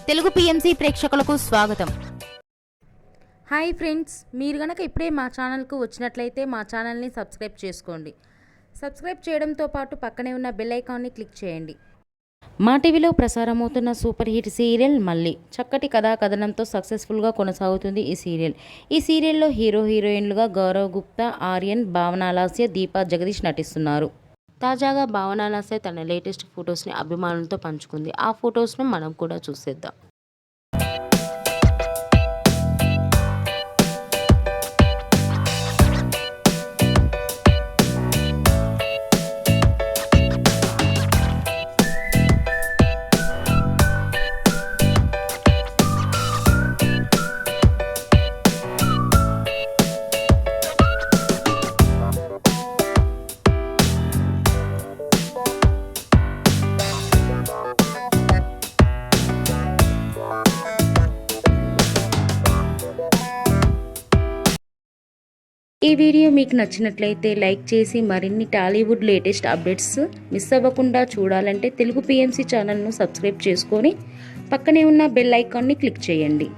Telugu PMC ప్రేక్షకులకు స్వాగతం. Hi friends, మీరు గనక ఇప్పుడే మా ఛానల్కు వచ్చినట్లయితే మా ఛానల్ని సబ్స్క్రైబ్ చేసుకోండి. సబ్స్క్రైబ్ చేయడంతో పాటు పక్కనే ఉన్న బెల్ ఐకాన్ని క్లిక్ చేయండి. మా టీవీలో ప్రసారమవుతున్న సూపర్ హిట్ సీరియల్ మళ్ళీ చక్కటి కథా కథనంతో సక్సెస్ఫుల్గా కొనసాగుతుంది ఈ సీరియల్. ఈ సీరియల్లో హీరోయిన్లుగా గౌరవ్ గుప్తా, ఆర్యన్, భావన లాస్య, దీపా జగదీష్ నటిస్తున్నారు. తాజాగా భావన లాస్య తన లేటెస్ట్ ఫొటోస్ని అభిమానులతో పంచుకుంది. ఆ ఫొటోస్ను మనం కూడా చూసేద్దాం. ఈ వీడియో మీకు నచ్చినట్లయితే లైక్ చేసి మరిన్ని టాలీవుడ్ లేటెస్ట్ అప్డేట్స్ మిస్ అవ్వకుండా చూడాలంటే తెలుగు పిఎంసి ఛానల్ను సబ్స్క్రైబ్ చేసుకొని పక్కనే ఉన్న బెల్ ఐకాన్ని క్లిక్ చేయండి.